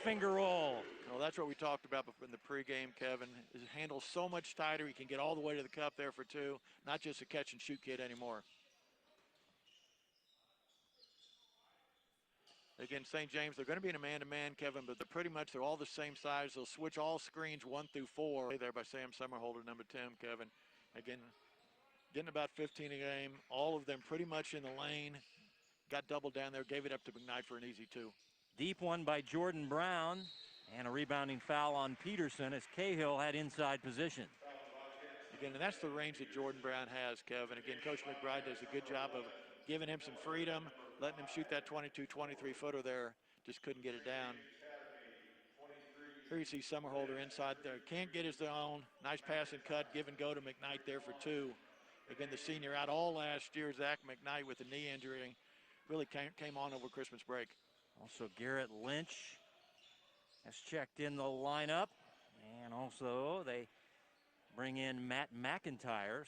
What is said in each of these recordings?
finger roll. Well, that's what we talked about in the pregame, Kevin. His handle's so much tighter. He can get all the way to the cup there for two. Not just a catch and shoot kid anymore. Again, St. James, they're going to be in a man-to-man, Kevin, but they're all the same size. They'll switch all screens 1 through 4. There by Sam Summerholder, number 10, Kevin. Again, getting about 15 a game. All of them pretty much in the lane. Got doubled down there, gave it up to McKnight for an easy 2. Deep one by Jordan Brown, and a rebounding foul on Peterson as Cahill had inside position. Again, and that's the range that Jordan Brown has, Kevin. Again, Coach McBride does a good job of giving him some freedom, letting him shoot that 22, 23-footer there. Just couldn't get it down. Here you see Summerholder inside there. Can't get his own. Nice pass and cut, give and go to McKnight there for 2. Again, the senior out all last year, Zach McKnight with a knee injury. Really came on over Christmas break. Also Garrett Lynch has checked in the lineup. And also they bring in Matt McIntyre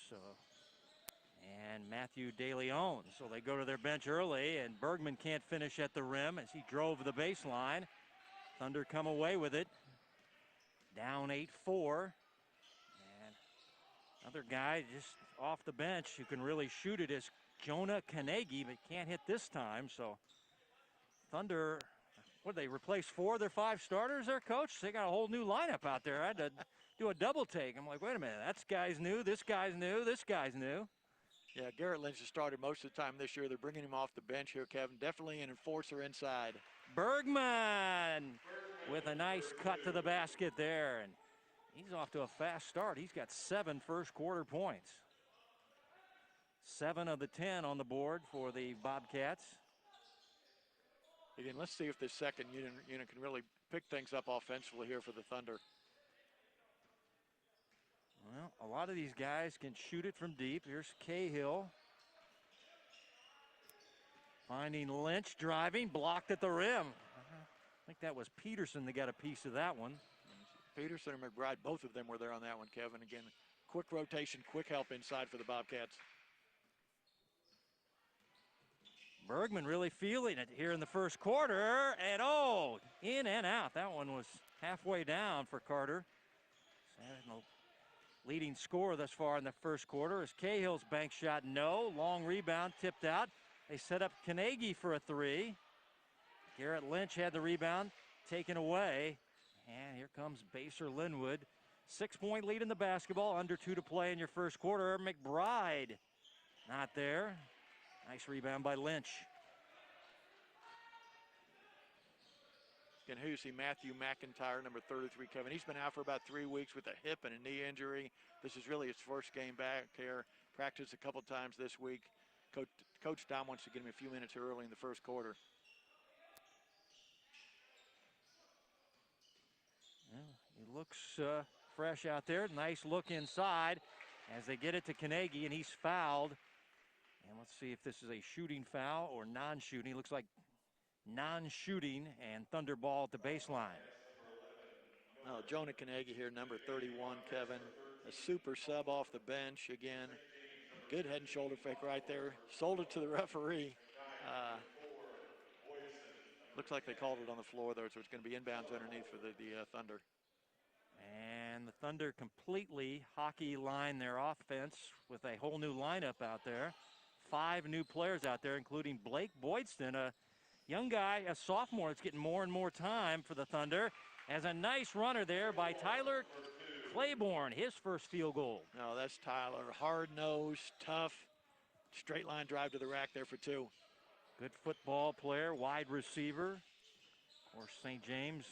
and Matthew DeLeon. So they go to their bench early, and Bergman can't finish at the rim as he drove the baseline. Thunder come away with it. Down 8-4. And another guy just off the bench who can really shoot it is Jonah Kanegi, but can't hit this time. So Thunder, they replaced 4 of their 5 starters there, Coach? They got a whole new lineup out there. I had to do a double take. I'm like, wait a minute, that guy's new, this guy's new, this guy's new. Yeah, Garrett Lynch has started most of the time this year. They're bringing him off the bench here, Kevin. Definitely an enforcer inside. Bergman with a nice cut to the basket there, and he's off to a fast start. He's got 7 first-quarter points. 7 of the 10 on the board for the Bobcats. Again, let's see if this second unit can really pick things up offensively here for the Thunder. Well, a lot of these guys can shoot it from deep. Here's Cahill. Finding Lynch, driving, blocked at the rim. I think that was Peterson that got a piece of that one. Peterson and McBride, both of them were there on that one, Kevin. Again, quick rotation, quick help inside for the Bobcats. Bergman really feeling it here in the first quarter, and in and out. That one was halfway down for Carter. So, leading scorer thus far in the first quarter is Cahill's bank shot, no. Long rebound, tipped out. They set up Kanegi for a 3. Garrett Lynch had the rebound taken away. And here comes Basehor-Linwood. 6-point lead in the basketball, under 2 to play in your first quarter. McBride not there. Nice rebound by Lynch. Again, here you see Matthew McIntyre, number 33, Kevin. He's been out for about 3 weeks with a hip and a knee injury. This is really his first game back here. Practiced a couple times this week. Coach Dom wants to get him a few minutes early in the first quarter. Well, he looks fresh out there. Nice look inside as they get it to Kanegi, and he's fouled. And let's see if this is a shooting foul or non-shooting. Looks like non-shooting, and Thunder ball at the baseline. Oh, Jonah Kanegi here, number 31, Kevin. A super sub off the bench again. Good head and shoulder fake right there. Sold it to the referee. Looks like they called it on the floor there, so it's going to be inbounds underneath for the Thunder. And the Thunder completely hockey line their offense with a whole new lineup out there. 5 new players out there, including Blake Boydston, a young guy, a sophomore that's getting more and more time for the Thunder. As a nice runner there by Tyler Claiborne, his first field goal. No, that's Tyler. Hard-nosed, tough, straight line drive to the rack there for 2. Good football player, wide receiver. Of course, St. James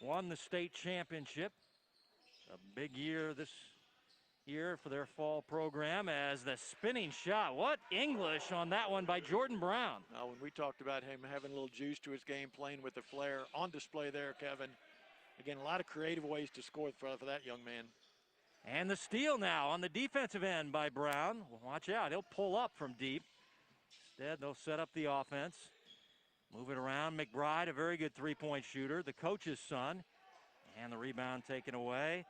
won the state championship. A big year this year for their fall program as the spinning shot. What English on that one by Jordan Brown. Now, when we talked about him having a little juice to his game, playing with the flair, on display there, Kevin. Again, a lot of creative ways to score for that young man. And the steal now on the defensive end by Brown. Watch out, he'll pull up from deep. Instead, they'll set up the offense. Move it around. McBride, a very good 3-point shooter, the coach's son. And the rebound taken away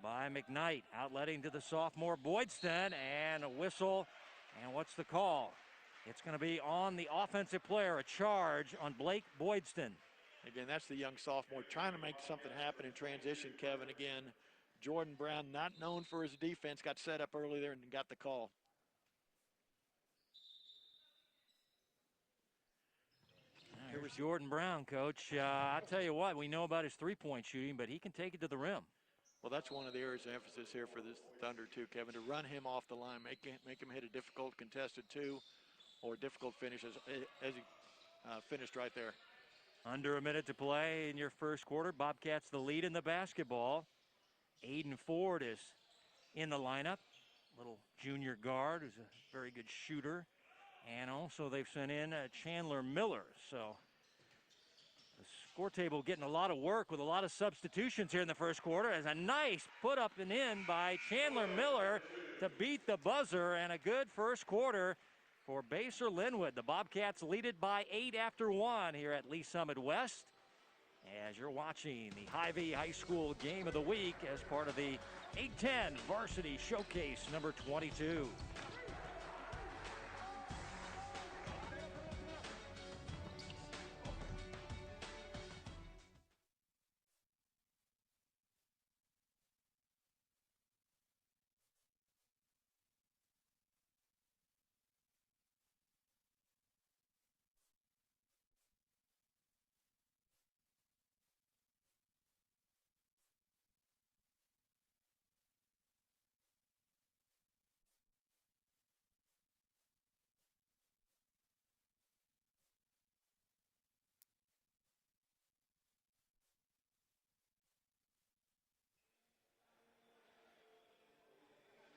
by McKnight. Outletting to the sophomore Boydston, and a whistle. And what's the call? It's going to be on the offensive player, a charge on Blake Boydston. Again, that's the young sophomore trying to make something happen in transition, Kevin. Again, Jordan Brown, not known for his defense, got set up early there and got the call. Here's Jordan Brown, Coach. I'll tell you what, we know about his three-point shooting, but he can take it to the rim. Well, that's one of the areas of emphasis here for this Thunder, too, Kevin, to run him off the line, make him hit a difficult contested two or difficult finish as he finished right there. Under a minute to play in your first quarter. Bobcats the lead in the basketball. Aiden Ford is in the lineup. Little junior guard who's a very good shooter. And also they've sent in Chandler Miller. So the score table getting a lot of work with a lot of substitutions here in the first quarter. As a nice put up and in by Chandler Miller to beat the buzzer, and a good first quarter for Basehor-Linwood. The Bobcats lead it by 8 after 1 here at Lee Summit West. As you're watching the Hy-Vee High School Game of the Week as part of the 8-10 Varsity Showcase number 22.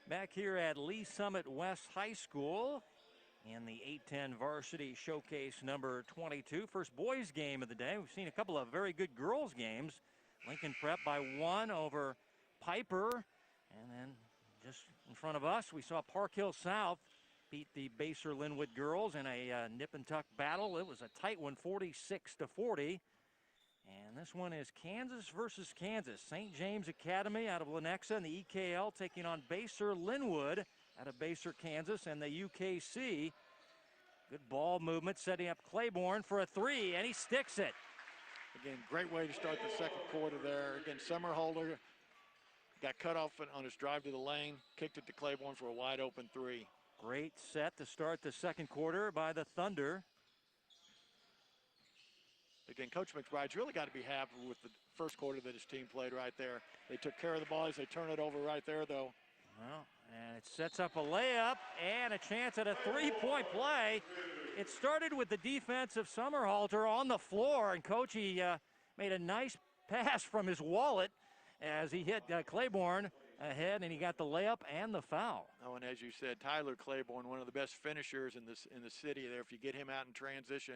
Back here at Lee Summit West High School in the 8-10 Varsity Showcase number 22. First boys game of the day. We've seen a couple of very good girls games. Lincoln Prep by 1 over Piper. And then just in front of us, we saw Park Hill South beat the Basehor-Linwood girls in a nip and tuck battle. It was a tight one, 46-40. And this one is Kansas versus Kansas. St. James Academy out of Lenexa and the EKL taking on Basehor-Linwood out of Basehor, Kansas, and the UKC. Good ball movement, setting up Claiborne for a three, and he sticks it. Again, great way to start the second quarter there. Again, Summerholder got cut off on his drive to the lane, kicked it to Claiborne for a wide open three. Great set to start the second quarter by the Thunder. Again, Coach McBride's really got to be happy with the first quarter that his team played right there. They took care of the ball as they turn it over right there, though. Well, and it sets up a layup and a chance at a three-point play. It started with the defense of Summerhalter on the floor, and Coach, he made a nice pass from his wallet as he hit Claiborne ahead, and he got the layup and the foul. Oh, and as you said, Tyler Claiborne, one of the best finishers in the city there. If you get him out in transition,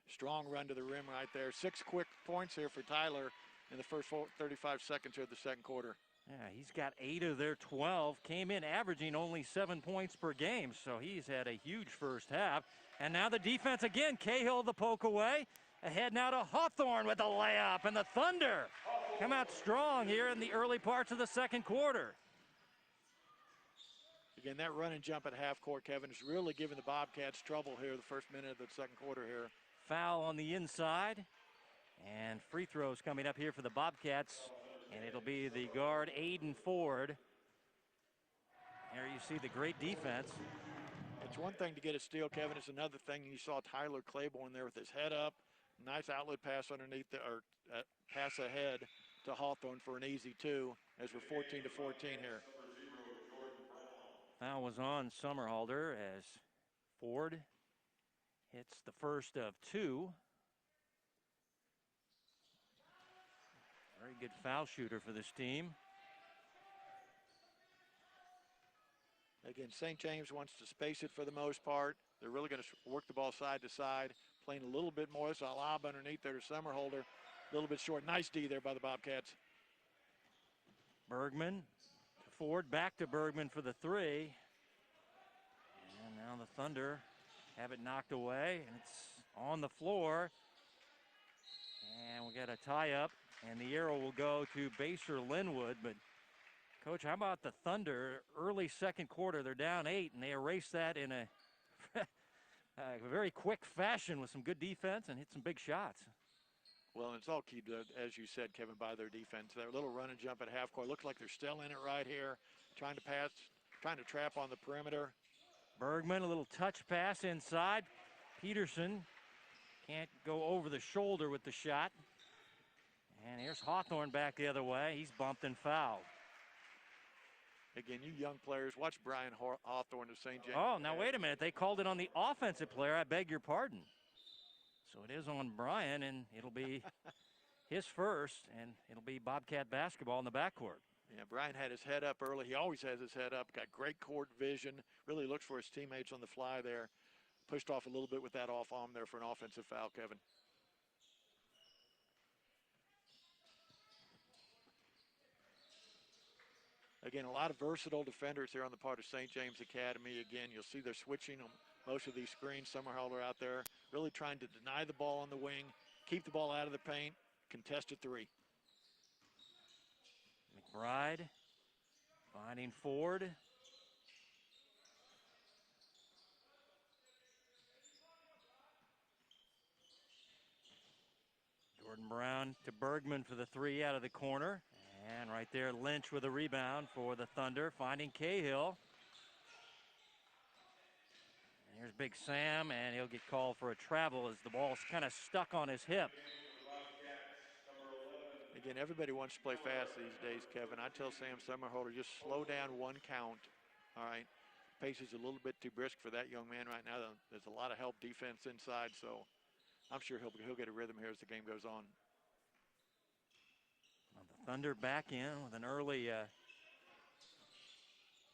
strong run to the rim right there. 6 quick points here for Tyler in the first 35 seconds here of the second quarter. Yeah, he's got 8 of their 12. Came in averaging only 7 points per game, so he's had a huge first half. And now the defense again. Cahill the poke away. Ahead now to Hawthorne with the layup, and the Thunder come out strong here in the early parts of the second quarter. Again, that run and jump at half court, Kevin, is really giving the Bobcats trouble here the first minute of the second quarter here. Foul on the inside, and free throws coming up here for the Bobcats, and it'll be the guard Aiden Ford. There you see the great defense. It's one thing to get a steal, Kevin. It's another thing. You saw Tyler Claiborne there with his head up. Nice outlet pass underneath, pass ahead to Hawthorne for an easy two as we're 14-14 here. Foul was on Summerhalter as Ford hits the first of 2. Very good foul shooter for this team. Again, St. James wants to space it for the most part. They're really going to work the ball side to side, playing a little bit more. So a lob underneath there to Summerholder. A little bit short. Nice D there by the Bobcats. Bergman to Ford, back to Bergman for the three. And now the Thunder have it knocked away, and it's on the floor. And we got a tie-up, and the arrow will go to Basehor-Linwood. But, Coach, how about the Thunder? Early second quarter, they're down 8, and they erase that in a very quick fashion with some good defense and hit some big shots. Well, and it's all key, to, as you said, Kevin, by their defense. Their little run and jump at half court. Looks like they're still in it right here, trying to pass, trying to trap on the perimeter. Bergman, a little touch pass inside. Peterson can't go over the shoulder with the shot. And here's Hawthorne back the other way. He's bumped and fouled. Again, you young players, watch Brian Hawthorne of St. James. Oh, now wait a minute. They called it on the offensive player. I beg your pardon. So it is on Brian, and it'll be his first, and it'll be Bobcat basketball in the backcourt. Yeah, Brian had his head up early. He always has his head up. Got great court vision. Really looks for his teammates on the fly there. Pushed off a little bit with that off arm there for an offensive foul, Kevin. Again, a lot of versatile defenders here on the part of St. James Academy. Again, you'll see they're switching on most of these screens. Summerhalder out there really trying to deny the ball on the wing, keep the ball out of the paint, contested three. McBride finding Ford. Jordan Brown to Bergman for the three out of the corner. And right there, Lynch with a rebound for the Thunder, finding Cahill. And here's Big Sam, and he'll get called for a travel as the ball's kind of stuck on his hip. Again, everybody wants to play fast these days, Kevin. I tell Sam Summerholder, just slow down one count, all right? Pace is a little bit too brisk for that young man right now. There's a lot of help defense inside, so I'm sure he'll get a rhythm here as the game goes on. Well, the Thunder back in with an early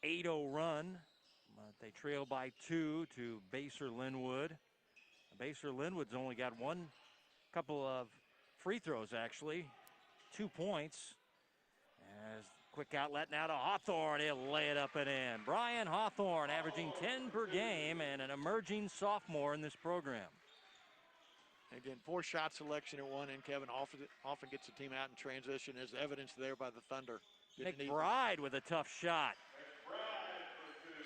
8-0 run, but they trail by 2 to Basehor-Linwood. Basehor-Linwood's only got one couple of free throws, actually. 2 points. As quick outlet now to Hawthorne. He'll lay it up and in. Brian Hawthorne averaging 10 per game and an emerging sophomore in this program. Again, poor shot selection at one end. Kevin often gets the team out in transition, as evidenced there by the Thunder. McBride with a tough shot.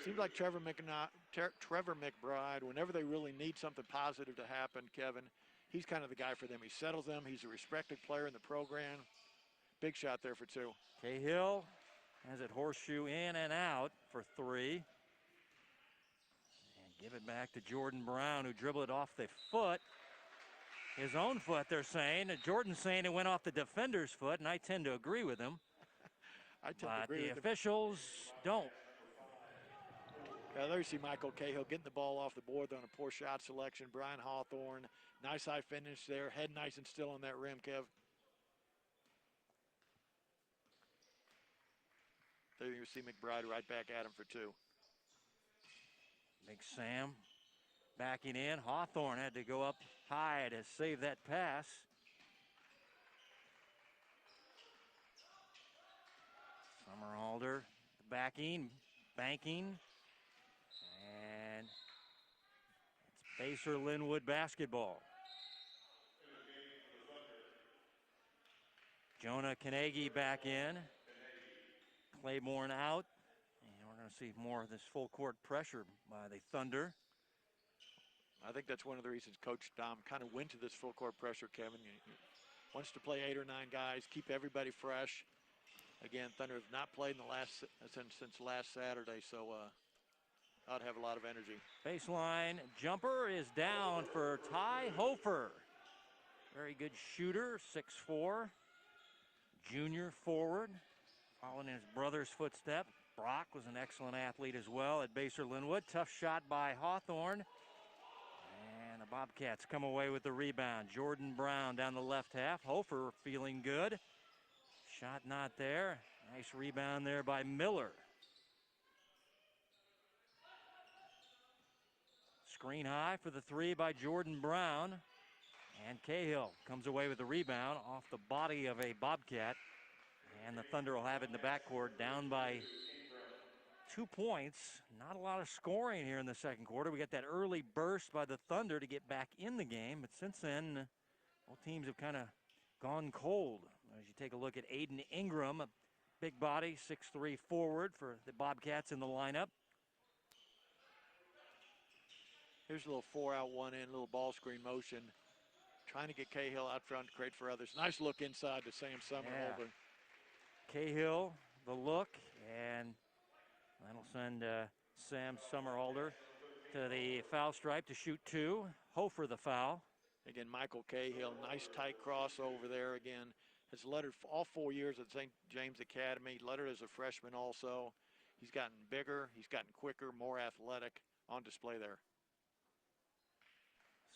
Seems like Trevor McBride, whenever they really need something positive to happen, Kevin, he's kind of the guy for them. He settles them. He's a respected player in the program. Big shot there for 2. Cahill has it horseshoe in and out for 3. And give it back to Jordan Brown, who dribbled it off the foot. His own foot, they're saying. Jordan's saying it went off the defender's foot, and I tend to agree with him. But the officials don't. There you see Michael Cahill getting the ball off the board on a poor shot selection. Brian Hawthorne, nice high finish there. Head nice and still on that rim, Kev. There you see McBride right back at him for 2. Big Sam backing in. Hawthorne had to go up high to save that pass. Summerhalder backing, banking. And it's Basehor-Linwood basketball. Jonah Kanegi back in. Claiborne out. And we're going to see more of this full court pressure by the Thunder. I think that's one of the reasons Coach Dom kind of went to this full court pressure, Kevin. He wants to play 8 or 9 guys, keep everybody fresh. Again, Thunder have not played in the since last Saturday, so ought to have a lot of energy. Baseline jumper is down for Ty Hofer. Very good shooter, 6'4", junior forward, following in his brother's footstep. Brock was an excellent athlete as well at Basehor-Linwood. Tough shot by Hawthorne. And the Bobcats come away with the rebound. Jordan Brown down the left half. Hofer feeling good. Shot not there. Nice rebound there by Miller. Screen high for the 3 by Jordan Brown. And Cahill comes away with the rebound off the body of a Bobcat. And the Thunder will have it in the backcourt, down by 2 points. Not a lot of scoring here in the second quarter. We got that early burst by the Thunder to get back in the game. But since then, both teams have kind of gone cold. As you take a look at Aiden Ingram, a big body, 6'3" forward for the Bobcats in the lineup. Here's a little 4-out, 1-in, little ball screen motion. trying to get Cahill out front to create for others. Nice look inside to Sam Summerholder. Cahill, the look, and that'll send Sam Summerholder to the foul stripe to shoot 2. Hofer the foul. Again, Michael Cahill, nice tight crossover there again. Has lettered all 4 years at St. James Academy, lettered as a freshman also. He's gotten bigger, he's gotten quicker, more athletic, on display there.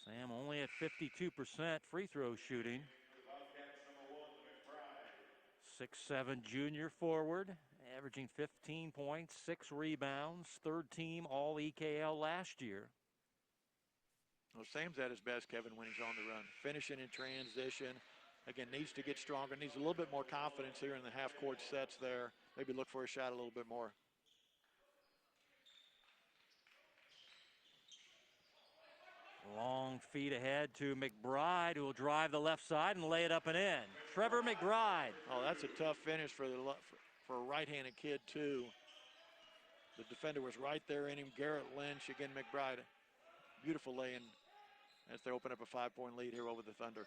Sam only at 52% free throw shooting. 6'7" junior forward, averaging 15 points, 6 rebounds, 3rd team all EKL last year. Well, Sam's at his best, Kevin, when he's on the run. Finishing in transition. Again, needs to get stronger, needs a little bit more confidence here in the half-court sets there. Maybe look for a shot a little bit more. Long feed ahead to McBride, who will drive the left side and lay it up and in. Trevor McBride. Oh, that's a tough finish for a right-handed kid, too. The defender was right there in him. Garrett Lynch, again, McBride. Beautiful lay-in as they open up a 5-point lead here over the Thunder.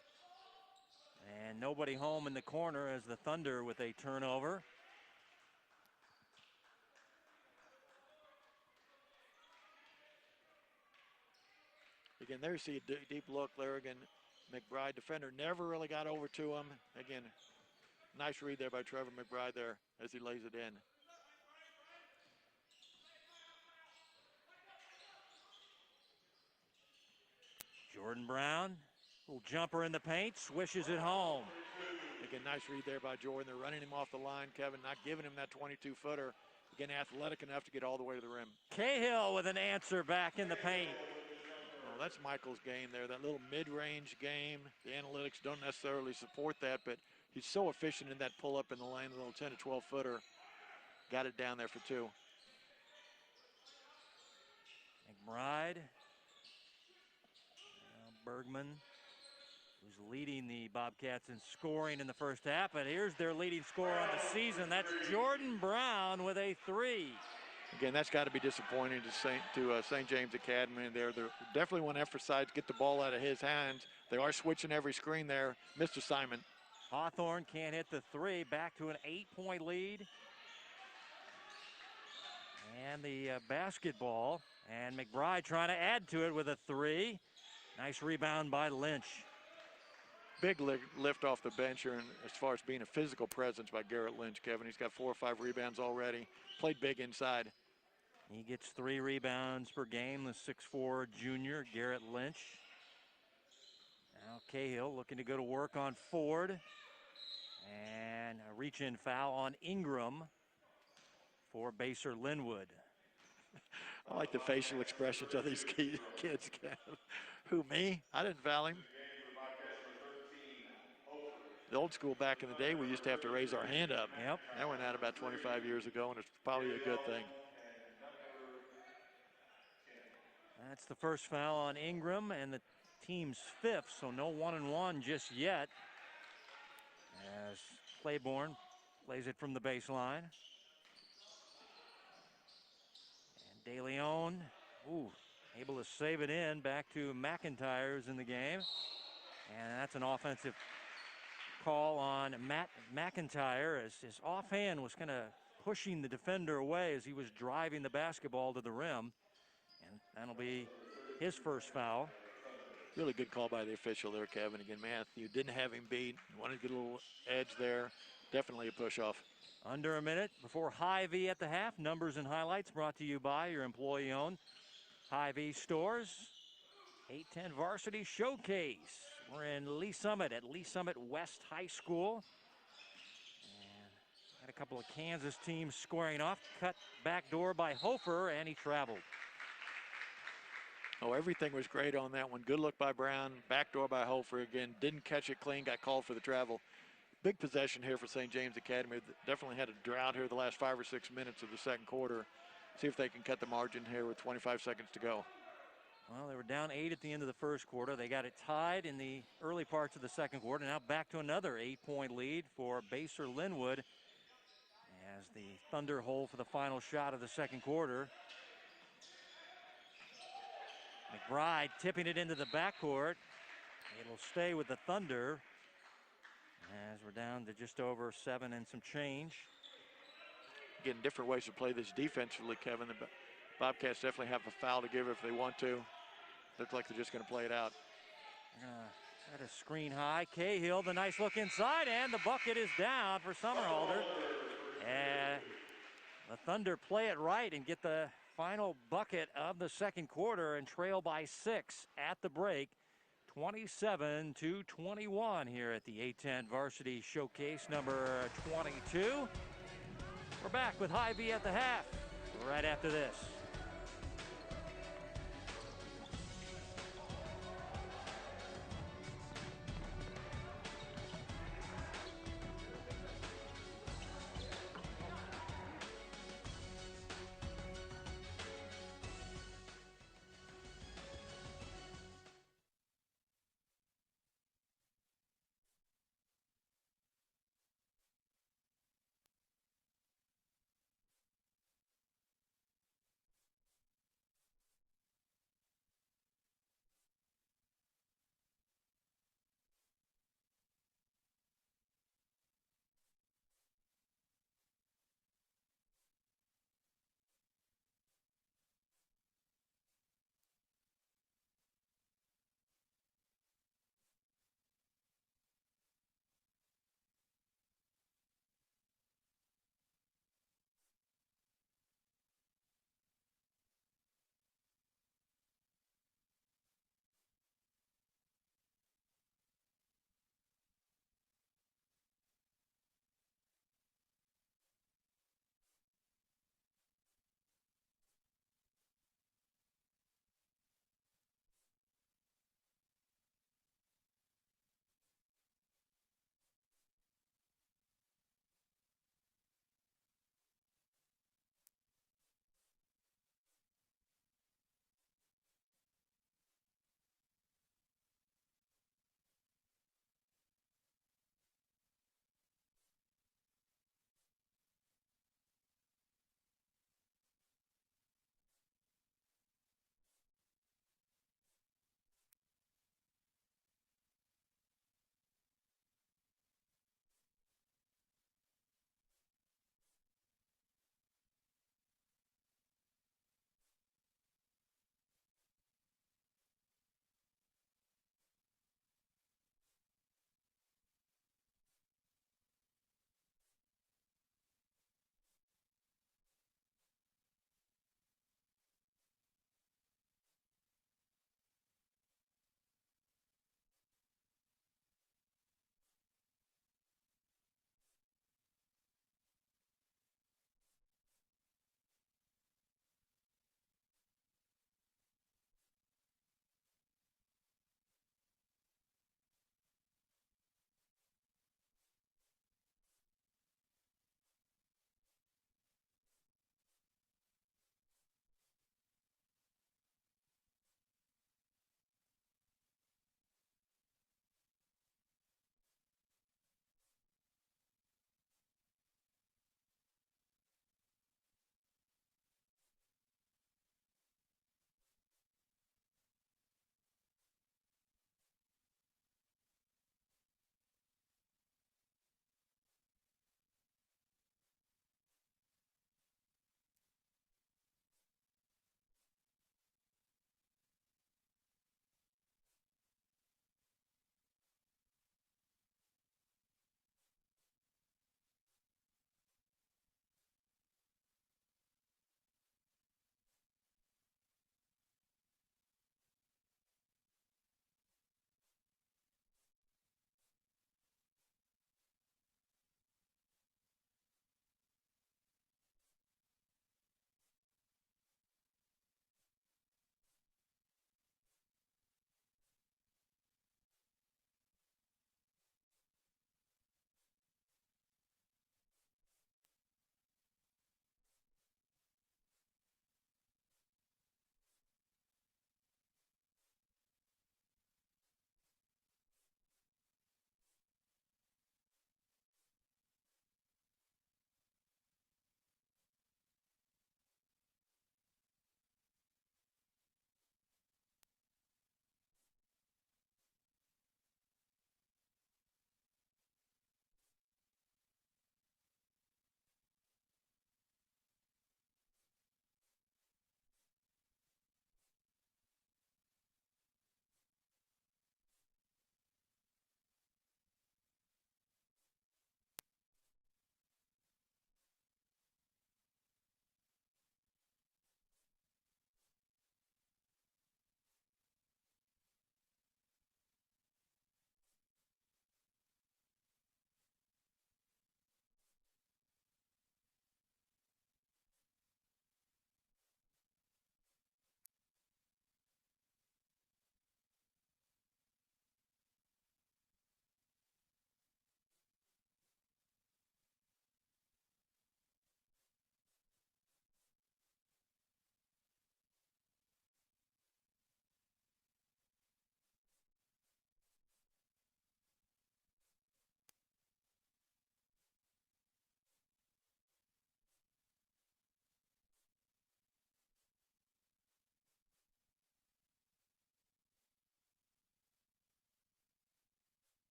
And nobody home in the corner as the Thunder with a turnover. Again, there you see a deep look there again. McBride, defender, never really got over to him. Again, nice read there by Trevor McBride there as he lays it in. Jordan Brown, little jumper in the paint, swishes it home. Again, nice read there by Jordan. They're running him off the line, Kevin, not giving him that 22-footer. Again, athletic enough to get all the way to the rim. Cahill with an answer back in the paint. Well, that's Michael's game there, that little mid-range game. The analytics don't necessarily support that, but he's so efficient in that pull-up in the lane, a little 10 to 12-footer. Got it down there for 2. McBride. Bergman, who's leading the Bobcats in scoring in the first half, but here's their leading scorer on the season. That's Jordan Brown with a 3. Again, that's got to be disappointing to St. James Academy. They definitely want to emphasize get the ball out of his hands. They are switching every screen there. Mr. Simon. Hawthorne can't hit the 3. Back to an 8-point lead. And the basketball. And McBride trying to add to it with a 3. Nice rebound by Lynch. Big lift off the bench here as far as being a physical presence by Garrett Lynch, Kevin. He's got 4 or 5 rebounds already. Played big inside. He gets 3 rebounds per game, the 6'4" junior, Garrett Lynch. Now Cahill looking to go to work on Ford. And a reach-in foul on Ingram for Basehor-Linwood. I like the facial expressions of these kids, Kevin. Who, me? I didn't foul him. The old school back in the day, we used to have to raise our hand up. Yep. That went out about 25 years ago, and it's probably a good thing. That's the first foul on Ingram and the team's 5th, so no 1-and-1 just yet. As Claiborne plays it from the baseline. And De Leon, able to save it in. Back to McIntyre's in the game. And that's an offensive call on Matt McIntyre as his offhand was kind of pushing the defender away as he was driving the basketball to the rim. And that'll be his first foul. Really good call by the official there, Kevin. Again, Matthew didn't have him beat. Wanted to get a little edge there. Definitely a push-off. Under a minute before Hy-Vee at the half. Numbers and highlights brought to you by your employee-owned Hy-Vee stores. 810 Varsity Showcase. We're in Lee Summit at Lee Summit West High School. And got a couple of Kansas teams squaring off. Cut back door by Hofer, and he traveled. Oh, everything was great on that one. Good look by Brown. Backdoor by Hofer again. Didn't catch it clean. Got called for the travel. Big possession here for St. James Academy. Definitely had a drought here the last 5 or 6 minutes of the second quarter. See if they can cut the margin here with 25 seconds to go. Well, they were down 8 at the end of the first quarter. They got it tied in the early parts of the second quarter. Now back to another 8-point lead for Basehor-Linwood as the Thunder hold for the final shot of the second quarter. McBride tipping it into the backcourt. It'll stay with the Thunder as we're down to just over 7 and some change. Getting different ways to play this defensively, Kevin. The Bobcats definitely have a foul to give if they want to. Looks like they're just going to play it out. At a screen high, Cahill, the nice look inside, and the bucket is down for Somerhalder. And the Thunder play it right and get the final bucket of the second quarter and trail by 6 at the break. 27-21 here at the A10 Varsity Showcase number 22. We're back with Hy-Vee at the half right after this.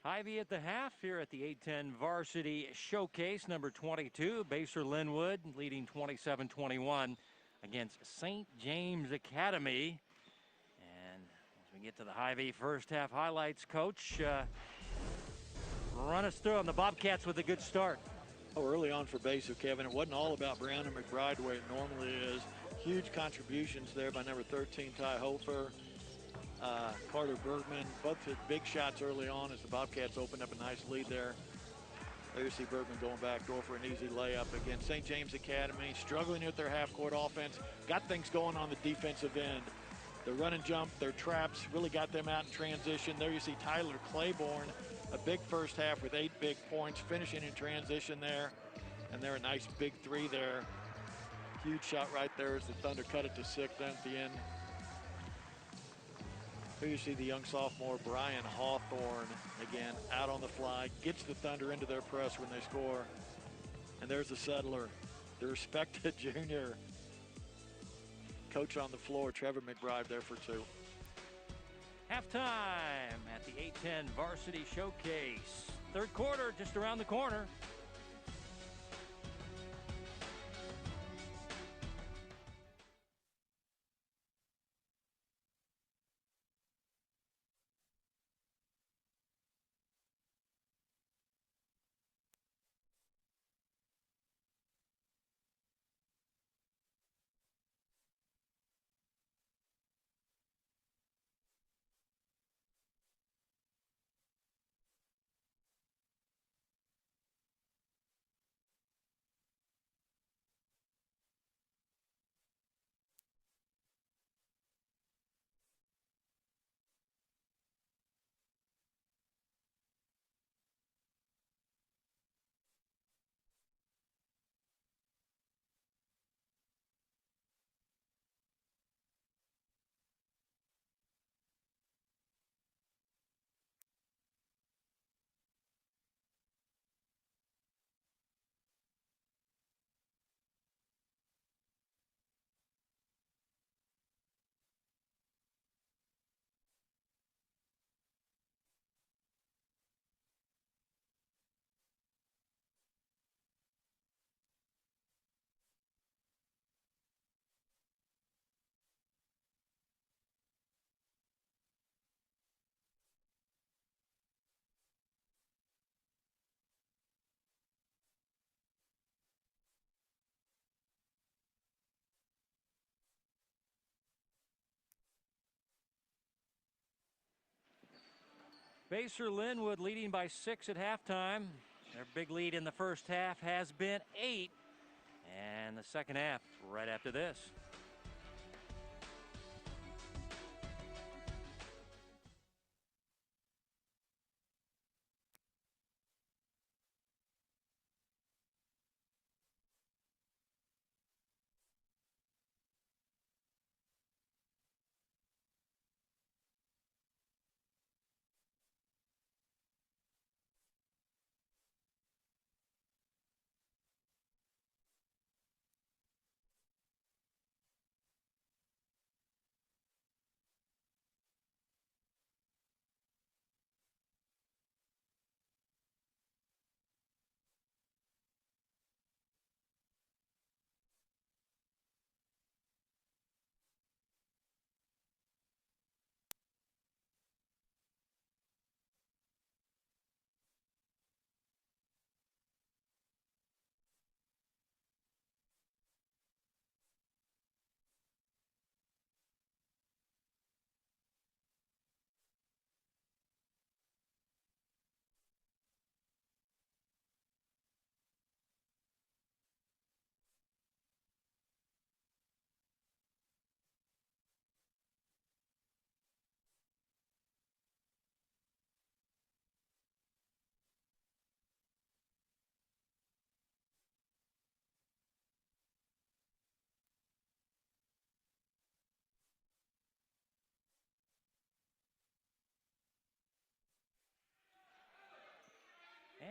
Hy-Vee at the half here at the A10 Varsity Showcase, number 22. Basehor-Linwood leading 27-21 against St. James Academy. And as we get to the Hy-Vee first half highlights, Coach, run us through them. The Bobcats with a good start. Oh, early on for Basehor, Kevin, it wasn't all about Brown and McBride the way it normally is. Huge contributions there by number 13, Ty Hofer. Carter Bergman, both hit big shots early on as the Bobcats opened up a nice lead there. There you see Bergman going back door for an easy layup. Again, St. James Academy struggling with their half-court offense. Got things going on the defensive end. The run and jump, their traps really got them out in transition. There you see Tyler Claiborne, a big first half with 8 big points, finishing in transition there. And there a nice big three there. Huge shot right there as the Thunder cut it to 6 then at the end. Here you see the young sophomore, Brian Hawthorne, again, out on the fly, gets the Thunder into their press when they score. And there's the settler, the respected junior. Coach on the floor, Trevor McBride there for 2. Halftime at the A10 Varsity Showcase. Third quarter just around the corner. Basehor-Linwood leading by 6 at halftime. Their big lead in the first half has been 8. And the second half right after this.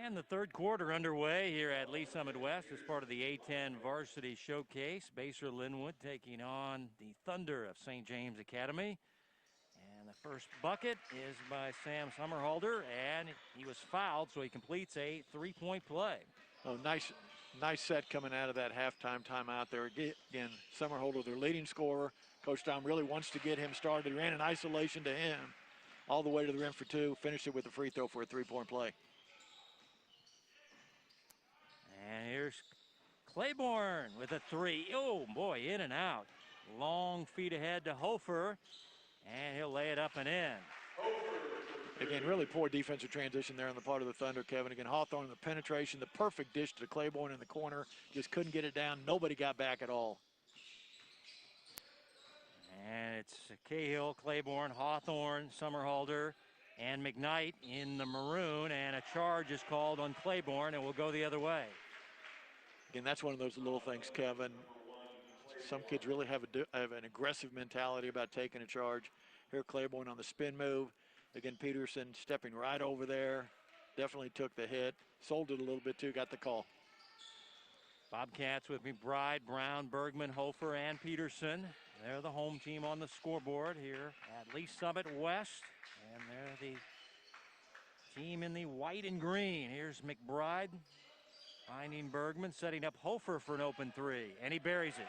And the third quarter underway here at Lee Summit West as part of the A10 Varsity Showcase. Basehor-Linwood taking on the Thunder of St. James Academy. And the First bucket is by Sam Summerhalder, and he was fouled, so he completes a 3-point play. Oh, nice set coming out of that halftime timeout there. Again, Summerholder, their leading scorer. Coach Tom really wants to get him started. He ran an isolation to him all the way to the rim for 2. Finished it with a free throw for a 3-point play. And here's Claiborne with a 3. Oh, boy, in and out. Long feet ahead to Hofer, and he'll lay it up and in. Again, really poor defensive transition there on the part of the Thunder, Kevin. Again, Hawthorne, the penetration, the perfect dish to Claiborne in the corner. Just couldn't get it down. Nobody got back at all. And it's Cahill, Claiborne, Hawthorne, Summerhalder, and McKnight in the maroon. And a charge is called on Claiborne, and will go the other way. Again, that's one of those little things, Kevin. Some kids really have an aggressive mentality about taking a charge. Here, Claiborne on the spin move. Again, Peterson stepping right over there. Definitely took the hit. Sold it a little bit, too. Got the call. Bobcats with McBride, Brown, Bergman, Hofer, and Peterson. They're the home team on the scoreboard here at Lee Summit West. And they're the team in the white and green. Here's McBride finding Bergman, setting up Hofer for an open 3. And he buries it.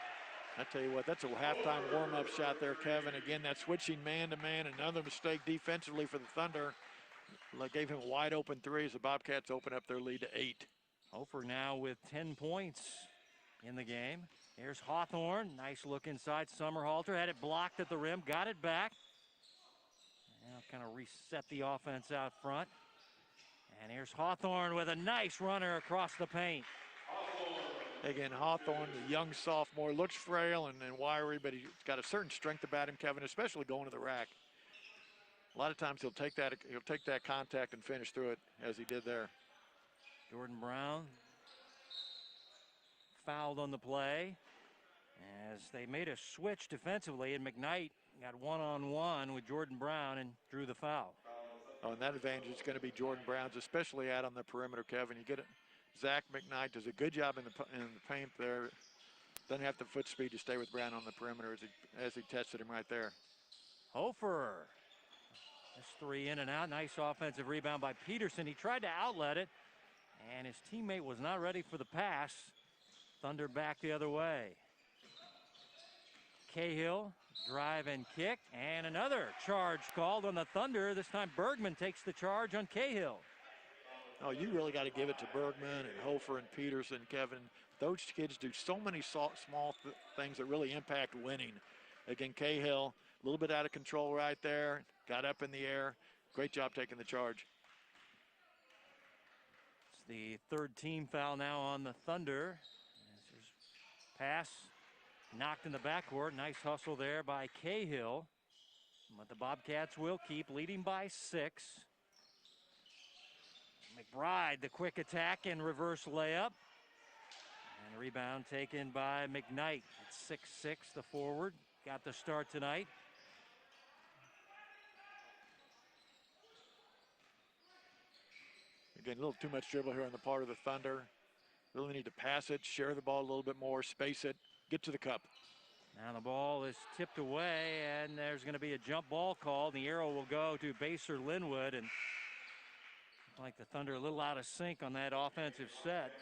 I tell you what, that's a halftime warm-up shot there, Kevin. Again, that switching man-to-man, another mistake defensively for the Thunder. Gave him a wide-open 3 as the Bobcats open up their lead to 8. Hofer now with 10 points in the game. Here's Hawthorne. Nice look inside. Summerhalter had it blocked at the rim, got it back. Now kind of reset the offense out front. And here's Hawthorne with a nice runner across the paint. Again, Hawthorne, the young sophomore, looks frail and wiry, but he's got a certain strength about him, Kevin, especially going to the rack. A lot of times he'll take that contact and finish through it, as he did there. Jordan Brown fouled on the play as they made a switch defensively, and McKnight got one-on-one with Jordan Brown and drew the foul. Oh, and that advantage is going to be Jordan Brown's, especially out on the perimeter, Kevin. You get it. Zach McKnight does a good job in the paint there. Doesn't have the foot speed to stay with Brown on the perimeter as he tested him right there. Hofer. This 3 in and out. Nice offensive rebound by Peterson. He tried to outlet it, and his teammate was not ready for the pass. Thunder back the other way. Cahill, drive and kick, and another charge called on the Thunder. This time Bergman takes the charge on Cahill. Oh, you really got to give it to Bergman and Hofer and Peterson, Kevin. Those kids do so many small things that really impact winning. Again, Cahill, a little bit out of control right there. Got up in the air. Great job taking the charge. It's the 3rd team foul now on the Thunder. Pass knocked in the backcourt. Nice hustle there by Cahill. But the Bobcats will keep leading by 6. McBride, the quick attack and reverse layup. And the rebound taken by McKnight at 6'6", the forward. Got the start tonight. Again, a little too much dribble here on the part of the Thunder. Really need to pass it, share the ball a little bit more, space it, get to the cup. Now the ball is tipped away, and there's going to be a jump ball called. The arrow will go to Basehor-Linwood, and like the Thunder a little out of sync on that offensive set.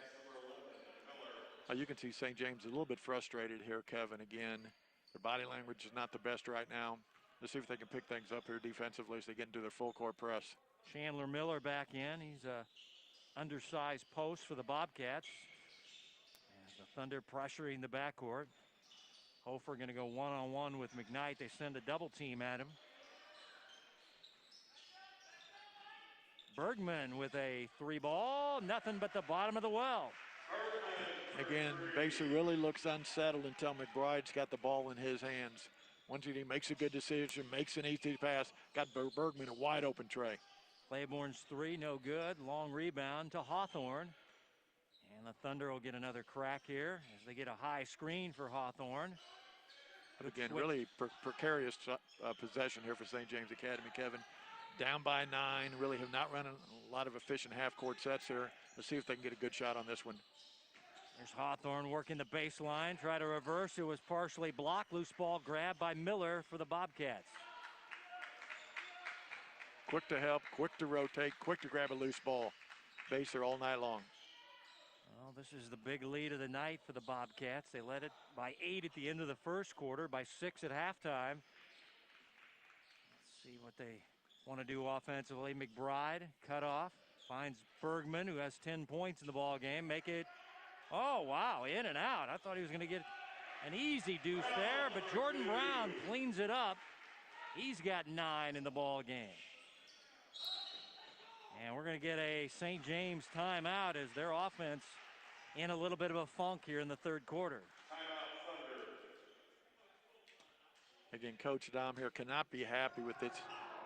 You can see St. James a little bit frustrated here, Kevin. Again, their body language is not the best right now. Let's see if they can pick things up here defensively as they get into their full court press. Chandler Miller back in. He's a undersized post for the Bobcats. And the Thunder pressuring the backcourt. Hofer going to go one-on-one with McKnight. They send a double team at him. Bergman with a 3-ball. Nothing but the bottom of the well. Again, Baser really looks unsettled until McBride's got the ball in his hands. Once he makes a good decision, makes an easy pass, got Bergman a wide open tray. Claiborne's 3, no good. Long rebound to Hawthorne. And the Thunder will get another crack here as they get a high screen for Hawthorne. Again, really precarious possession here for St. James Academy, Kevin. Down by 9, really have not run a lot of efficient half-court sets here. Let's see if they can get a good shot on this one. There's Hawthorne working the baseline, try to reverse. It was partially blocked. Loose ball grabbed by Miller for the Bobcats. Quick to help, quick to rotate, quick to grab a loose ball. Baser all night long. Well, this is the big lead of the night for the Bobcats. They led it by 8 at the end of the first quarter, by 6 at halftime. Let's see what they want to do offensively. McBride cut off, finds Bergman, who has 10 points in the ball game. Make it, oh wow, in and out. I thought he was going to get an easy deuce there, but Jordan Brown cleans it up. He's got 9 in the ball game. And we're going to get a St. James timeout as their offense in a little bit of a funk here in the third quarter. Again, Coach Dom here cannot be happy with its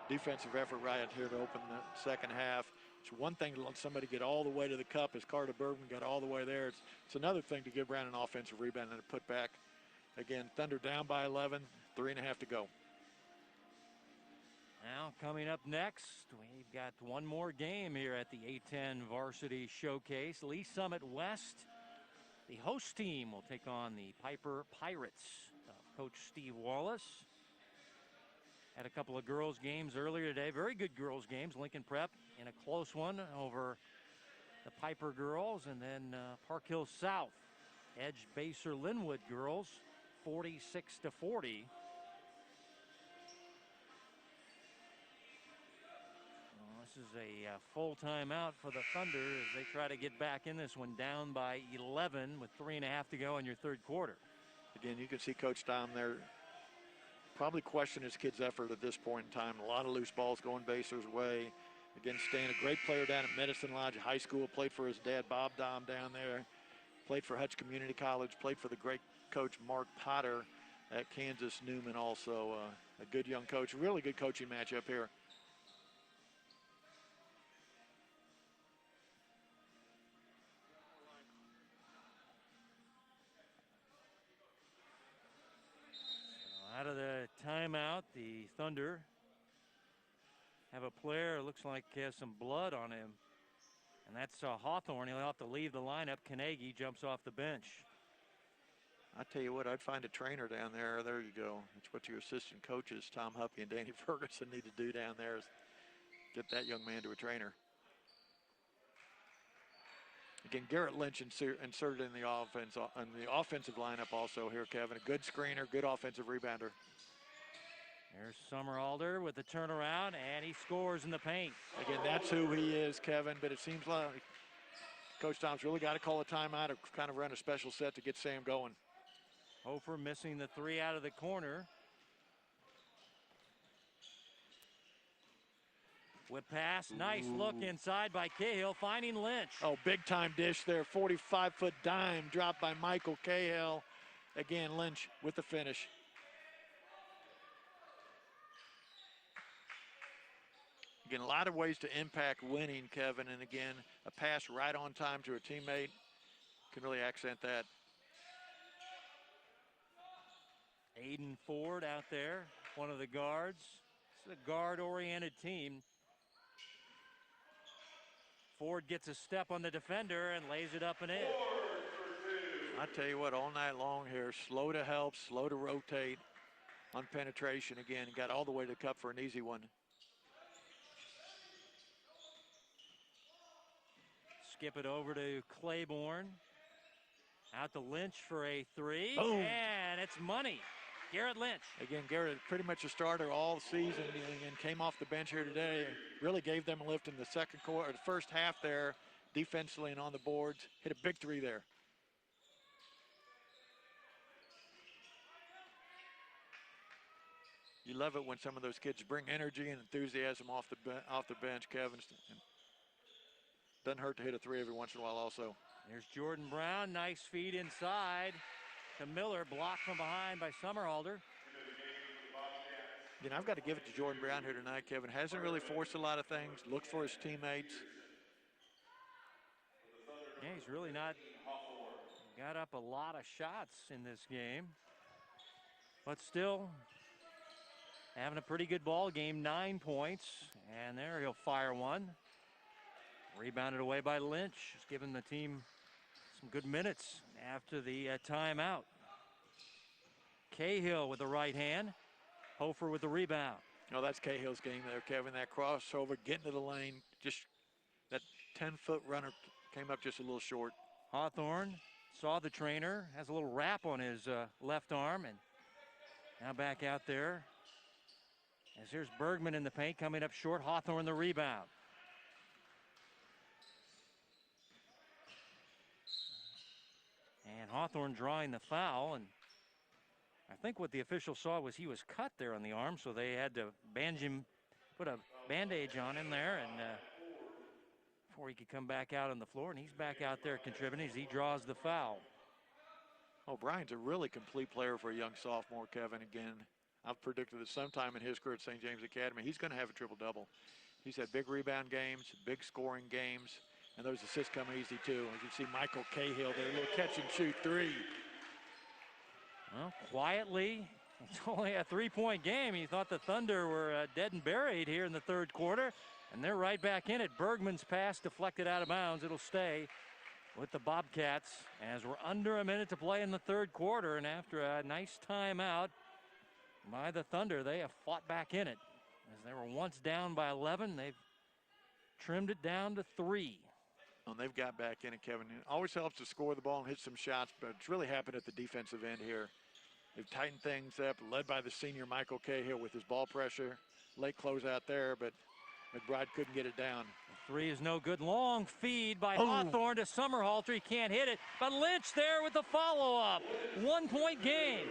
defensive effort right here to open the second half. It's one thing to let somebody get all the way to the cup as Carter Bergman got all the way there. It's another thing to give Brown an offensive rebound and a putback. Again, Thunder down by 11, 3.5 to go. Now coming up next, we've got one more game here at the A10 Varsity Showcase. Lee Summit West, the host team, will take on the Piper Pirates of Coach Steve Wallace. Had a couple of girls games earlier today, very good girls games. Lincoln Prep in a close one over the Piper girls, and then Park Hill South edged Basehor-Linwood girls 46-40. This is a full timeout for the Thunder as they try to get back in this one, down by 11 with 3.5 to go in your third quarter. Again, you can see Coach Dom there probably question his kid's effort at this point in time. A lot of loose balls going Baser's way. Again, Stan, a great player down at Medicine Lodge High School, played for his dad, Bob Dom, down there. Played for Hutch Community College, played for the great coach Mark Potter at Kansas Newman also. A good young coach, really good coaching matchup here. Out of the timeout, the Thunder have a player, looks like he has some blood on him. And that's Hawthorne. He'll have to leave the lineup. Kanegi jumps off the bench. I tell you what, I'd find a trainer down there. There you go. That's what your assistant coaches, Tom Huppy and Danny Ferguson, need to do down there, is get that young man to a trainer. Again, Garrett Lynch inserted in the offensive lineup also here, Kevin. A good screener, good offensive rebounder. There's Summeralder with the turnaround, and he scores in the paint. Again, that's who he is, Kevin, but it seems like Coach Tom's really got to call a timeout or kind of run a special set to get Sam going. Hofer missing the 3 out of the corner. Whip pass, nice look inside by Cahill, finding Lynch. Oh, big time dish there, 45-foot dime dropped by Michael Cahill. Again, Lynch with the finish. Again, a lot of ways to impact winning, Kevin, and again, a pass right on time to a teammate can really accent that. Aiden Ford out there, one of the guards. It's a guard-oriented team. Ford gets a step on the defender and lays it up and in. I tell you what, all night long here, slow to help, slow to rotate on penetration. Again, got all the way to the cup for an easy one. Skip it over to Claiborne. Out to Lynch for a 3. Boom. And it's money. Garrett Lynch. Again, Garrett pretty much a starter all season and came off the bench here today. Really gave them a lift in the second quarter, the first half there, defensively and on the boards. Hit a big 3 there. You love it when some of those kids bring energy and enthusiasm off the bench, Kevin. Doesn't hurt to hit a 3 every once in a while also. There's Jordan Brown, nice feed inside to Miller, blocked from behind by Summeralder. You know, I've got to give it to Jordan Brown here tonight, Kevin. Hasn't really forced a lot of things, looked for his teammates. Yeah, he's really not got up a lot of shots in this game. But still having a pretty good ball game, 9 points. And there he'll fire one. Rebounded away by Lynch, just giving the team some good minutes after the timeout. Cahill with the right hand. Hofer with the rebound. Oh, that's Cahill's game there, Kevin. That crossover, getting to the lane, just that 10-foot runner came up just a little short. Hawthorne saw the trainer, has a little wrap on his left arm, and now back out there. As here's Bergman in the paint, coming up short. Hawthorne the rebound. And Hawthorne drawing the foul, and I think what the official saw was he was cut there on the arm, so they had to put a bandage on him there, and before he could come back out on the floor, and he's back out there contributing as he draws the foul. Oh, Brian's a really complete player for a young sophomore, Kevin. Again, I've predicted that sometime in his career at St. James Academy, he's going to have a triple-double. He's had big rebound games, big scoring games, and those assists come easy, too. As you see Michael Cahill there, a little catch-and-shoot three. Well, quietly, it's only a three-point game. You thought the Thunder were dead and buried here in the third quarter, and they're right back in it. Bergman's pass deflected out of bounds. It'll stay with the Bobcats as we're under a minute to play in the third quarter, and after a nice timeout by the Thunder, they have fought back in it. As they were once down by 11, they've trimmed it down to 3. Well, they've got back in it, Kevin. It always helps to score the ball and hit some shots, but it's really happened at the defensive end here. They've tightened things up, led by the senior Michael Cahill with his ball pressure. Late closeout there, but McBride couldn't get it down. The three is no good. Long feed by Hawthorne to Summerhalter. He can't hit it, but Lynch there with the follow-up. 1-point game.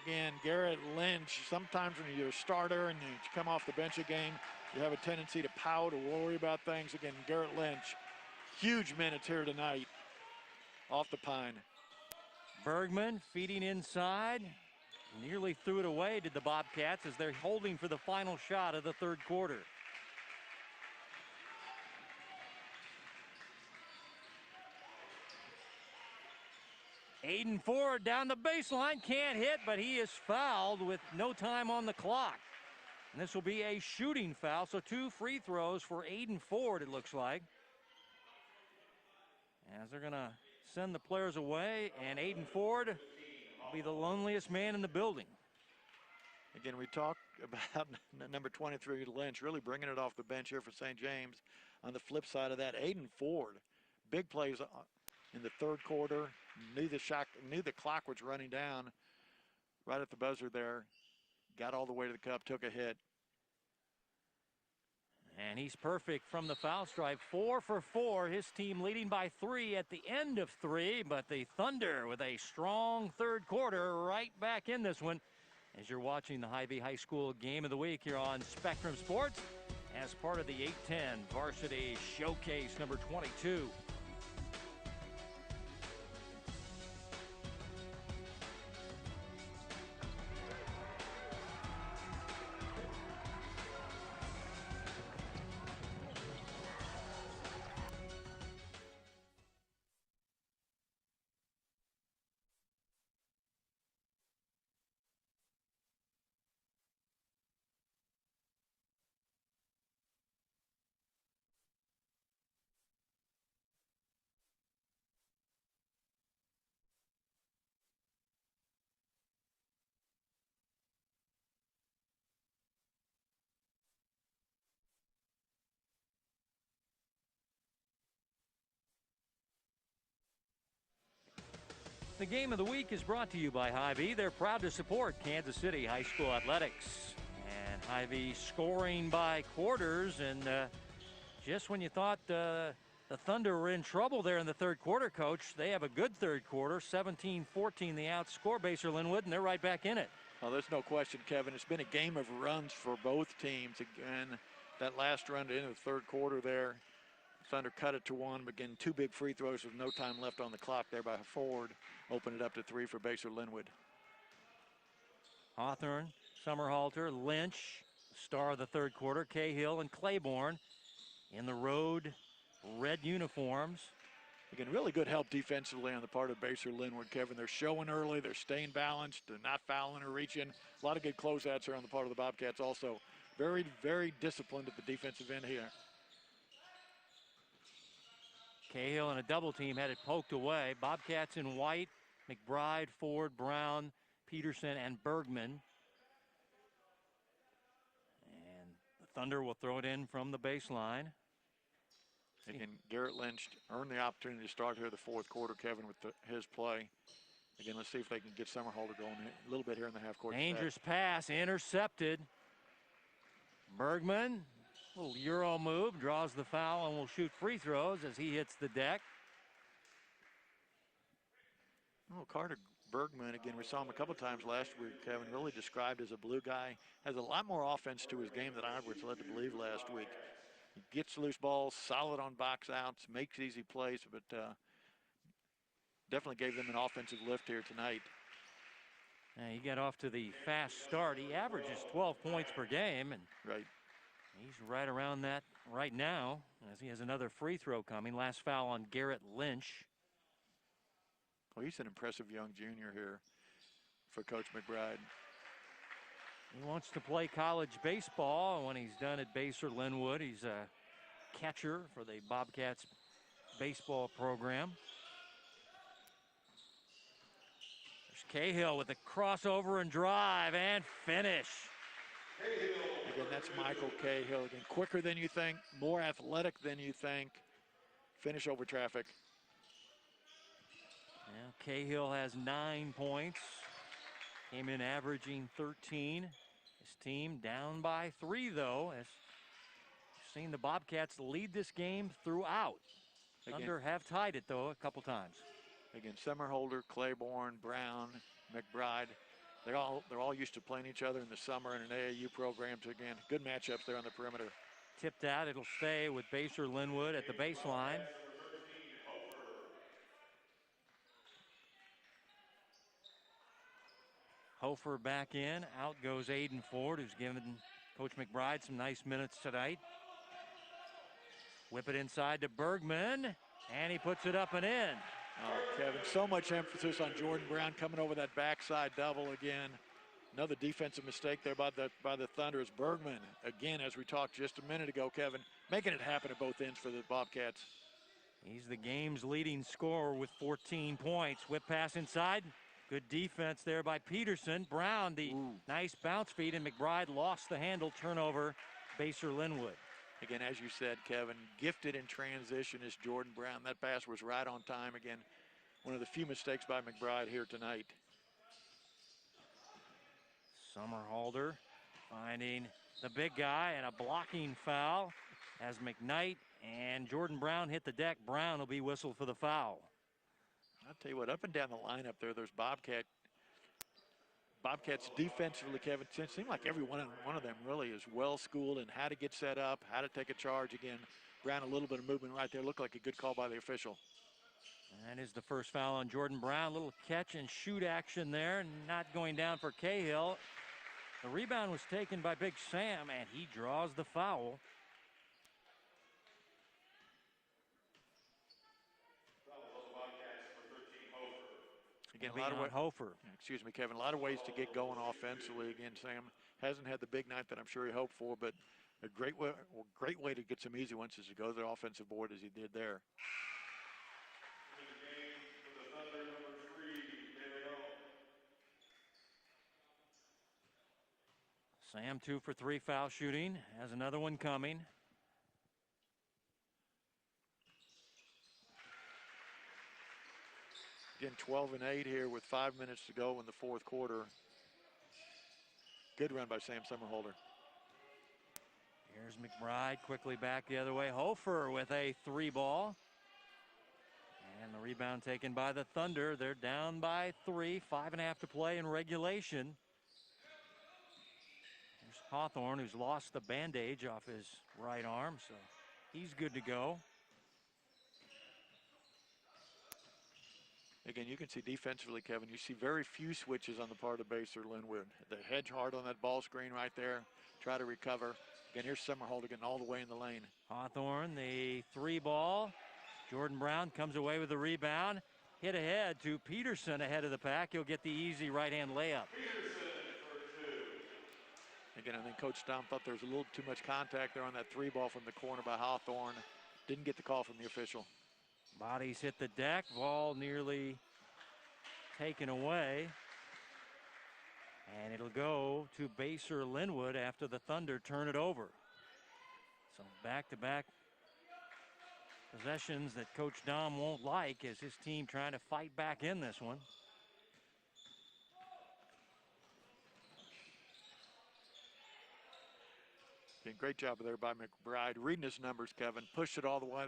Again, Garrett Lynch. Sometimes when you're a starter and you come off the bench a game, you have a tendency to pout or worry about things. Again, Garrett Lynch, huge minutes here tonight off the pine. Bergman feeding inside. Nearly threw it away, did the Bobcats, as they're holding for the final shot of the third quarter. Aiden Ford down the baseline, can't hit, but he is fouled with no time on the clock. And this will be a shooting foul, so 2 free throws for Aiden Ford, it looks like. As they're gonna send the players away, and Aiden Ford will be the loneliest man in the building. Again, we talked about number 23, Lynch, really bringing it off the bench here for St. James. On the flip side of that, Aiden Ford, big plays in the third quarter, knew the clock was running down right at the buzzer there, got all the way to the cup, took a hit. And he's perfect from the foul stripe, 4 for 4. His team leading by 3 at the end of 3, but the Thunder with a strong third quarter right back in this one. As you're watching the Hy-Vee High School Game of the Week here on Spectrum Sports as part of the 810 Varsity Showcase number 22. The Game of the Week is brought to you by Hy-Vee. They're proud to support Kansas City High School athletics. And Hy-Vee scoring by quarters, and just when you thought the Thunder were in trouble there in the third quarter, Coach, they have a good third quarter, 17-14 the outscore Basehor-Linwood, and they're right back in it. Well, there's no question, Kevin. It's been a game of runs for both teams. Again, that last run into the third quarter there, Thunder cut it to 1, but again, 2 big free throws with no time left on the clock there by Ford. Open it up to 3 for Basehor-Linwood. Hawthorne, Summerhalter, Lynch, star of the third quarter, Cahill and Claiborne in the road red uniforms. Again, really good help defensively on the part of Basehor-Linwood, Kevin. They're showing early, they're staying balanced, they're not fouling or reaching. A lot of good closeouts here on the part of the Bobcats also. Very, very disciplined at the defensive end here. Cahill and a double team had it poked away. Bobcats in white, McBride, Ford, Brown, Peterson, and Bergman. Thunder will throw it in from the baseline. Again, Garrett Lynch earned the opportunity to start here the fourth quarter, Kevin, with his play. Again, let's see if they can get Summerholder going a little bit here in the half court. Dangerous pass, intercepted. Bergman, little Euro move, draws the foul and will shoot free throws as he hits the deck. Well, Carter Bergman, again, we saw him a couple times last week, Kevin, really described as a blue guy. Has a lot more offense to his game than I was led to believe last week. He gets loose balls, solid on box outs, makes easy plays, but definitely gave them an offensive lift here tonight. He got off to the fast start. He averages 12 points per game, and he's right around that right now as he has another free throw coming. Last foul on Garrett Lynch. Well, he's an impressive young junior here for Coach McBride. He wants to play college baseball. When he's done at Basehor-Linwood, he's a catcher for the Bobcats baseball program. There's Cahill with a crossover and drive and finish. Again, that's Michael Cahill. Again, quicker than you think, more athletic than you think. Finish over traffic. Well, Cahill has 9 points. Came in averaging 13. His team down by 3, though, as you've seen the Bobcats lead this game throughout. Thunder have tied it, though, a couple times. Again, Summerholder, Claiborne, Brown, McBride, they're all used to playing each other in the summer in an AAU program. So again, good matchups there on the perimeter. Tipped out, it'll stay with Basehor-Linwood at the baseline. Hofer back in, out goes Aiden Ford, who's given Coach McBride some nice minutes tonight. Whip it inside to Bergman, and he puts it up and in. Oh, Kevin, so much emphasis on Jordan Brown coming over that backside double again. Another defensive mistake there by the Thunder is Bergman. Again, as we talked just a minute ago, Kevin, making it happen at both ends for the Bobcats. He's the game's leading scorer with 14 points. Whip pass inside. Good defense there by Peterson. Brown, the nice bounce feed, and McBride lost the handle. Turnover, Basehor-Linwood. Again, as you said, Kevin, gifted in transition is Jordan Brown. That pass was right on time. Again, one of the few mistakes by McBride here tonight. Summerholder finding the big guy, and a blocking foul as McKnight and Jordan Brown hit the deck. Brown will be whistled for the foul. I'll tell you what, up and down the lineup there's Bobcats defensively, Kevin. It seemed like every one of them really is well schooled in how to get set up, how to take a charge. Again, Brown, a little bit of movement right there. Looked like a good call by the official. That is the first foul on Jordan Brown. Little catch and shoot action there. Not going down for Cahill. The rebound was taken by Big Sam, and he draws the foul. Again, a lot of Hofer. Excuse me, Kevin. A lot of ways to get going offensively. Again, Sam hasn't had the big night that I'm sure he hoped for, but a great way to get some easy ones is to go to the offensive board as he did there. Sam 2 for 3 foul shooting. Has another one coming. Again, 12 and 8 here with 5 minutes to go in the fourth quarter. Good run by Sam Summerholder. Here's McBride quickly back the other way. Hofer with a 3-ball. And the rebound taken by the Thunder. They're down by 3, 5.5 to play in regulation. There's Hawthorne, who's lost the bandage off his right arm, so he's good to go. Again, you can see defensively, Kevin, you see very few switches on the part of Basehor-Linwood. They hedge hard on that ball screen right there, try to recover. Again, here's Summerholder getting all the way in the lane. Hawthorne, the 3-ball. Jordan Brown comes away with the rebound. Hit ahead to Peterson ahead of the pack. He'll get the easy right-hand layup. Again, I think Coach Stomp thought there was a little too much contact there on that 3-ball from the corner by Hawthorne. Didn't get the call from the official. Bodies hit the deck. Ball nearly taken away. And it'll go to Basehor-Linwood after the Thunder turn it over. So back-to-back possessions that Coach Dom won't like as his team trying to fight back in this one. Great job there by McBride. Reading his numbers, Kevin. Pushed it all the way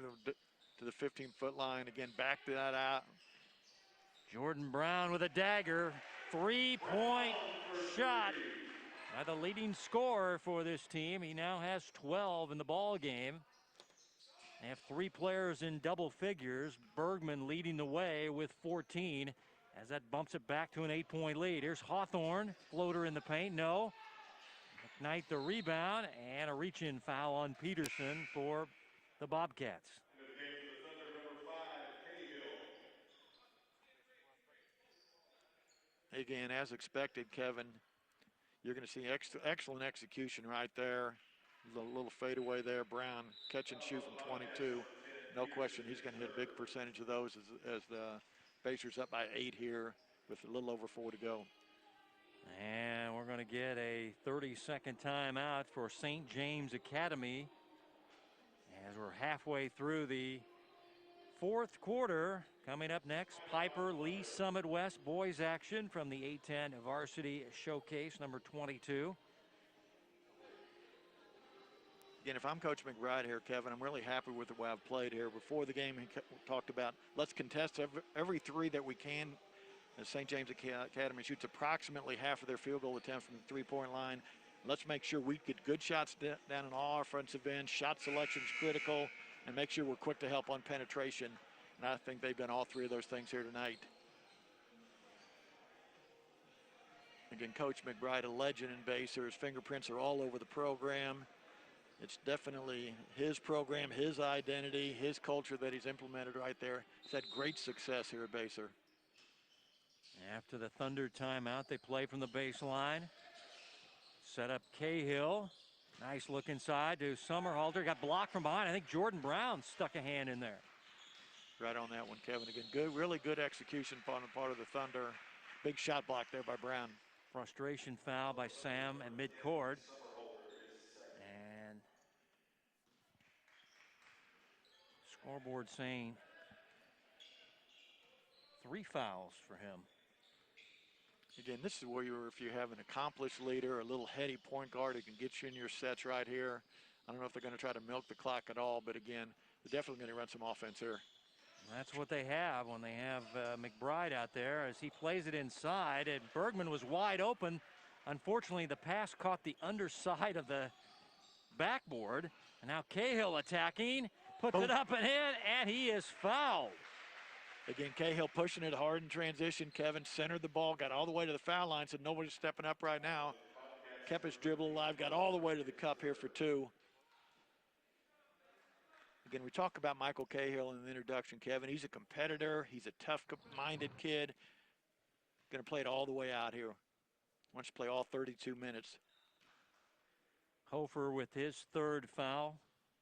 to the 15-foot line. Again, backed that out. Jordan Brown with a dagger. Three-point shot by the leading scorer for this team. He now has 12 in the ball game. They have 3 players in double figures. Bergman leading the way with 14 as that bumps it back to an 8-point lead. Here's Hawthorne. Floater in the paint. No. McKnight the rebound, and a reach-in foul on Peterson for the Bobcats. Again, as expected, Kevin, you're going to see excellent execution right there. A little fadeaway there. Brown catch and shoot from 22. No question he's going to hit a big percentage of those as the Pacers up by 8 here with a little over 4 to go. And we're going to get a 30-second timeout for St. James Academy as we're halfway through the fourth quarter. Coming up next, Piper Lee Summit West boys action from the A10 Varsity Showcase number 22. Again, if I'm Coach McBride here, Kevin, I'm really happy with the way I've played here. Before the game, he talked about let's contest every 3 that we can. As St. James Academy shoots approximately half of their field goal attempts from the three-point line. Let's make sure we get good shots down in all offensive ends. Shot selection is critical, and make sure we're quick to help on penetration. And I think they've done all 3 of those things here tonight. Again, Coach McBride, a legend in Baser. His fingerprints are all over the program. It's definitely his program, his identity, his culture that he's implemented right there. He's had great success here at Baser. After the Thunder timeout, they play from the baseline. Set up Cahill. Nice look inside to Summerhalter. Got blocked from behind. I think Jordan Brown stuck a hand in there. Right on that one, Kevin. Again, good, really good execution on the part of the Thunder. Big shot block there by Brown. Frustration foul by Sam at midcourt. And scoreboard saying 3 fouls for him. Again, this is where if you have an accomplished leader, a little heady point guard who can get you in your sets right here. I don't know if they're going to try to milk the clock at all, but again, they're definitely going to run some offense here. That's what they have when they have McBride out there as he plays it inside, and Bergman was wide open. Unfortunately, the pass caught the underside of the backboard, and now Cahill attacking, puts it up and in, and he is fouled. Again, Cahill pushing it hard in transition. Kevin centered the ball, got all the way to the foul line, said nobody's stepping up right now. Kept his dribble alive, got all the way to the cup here for 2. Again, we talk about Michael Cahill in the introduction, Kevin. He's a competitor. He's a tough-minded kid. Going to play it all the way out here. Wants to play all 32 minutes. Hofer with his 3rd foul.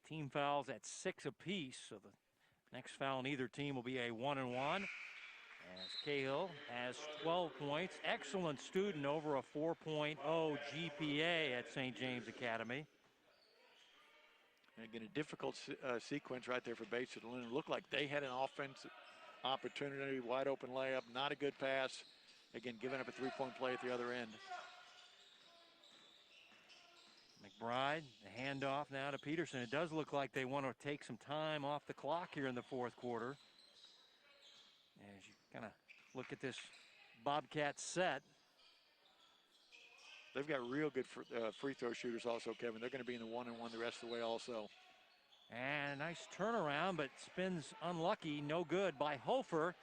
Team fouls at 6 apiece, so the next foul in either team will be a 1-and-1. As Cahill has 12 points. Excellent student, over a 4.0 GPA at St. James Academy. And again, a difficult sequence right there for Baser. It looked like they had an offensive opportunity, wide open layup, not a good pass. Again, giving up a 3-point play at the other end. McBride, the handoff now to Peterson. It does look like they want to take some time off the clock here in the 4th quarter. As you kind of look at this Bobcat set. They've got real good free throw shooters also, Kevin. They're going to be in the 1-and-1 the rest of the way also. And a nice turnaround, but spins unlucky, no good by Hofer.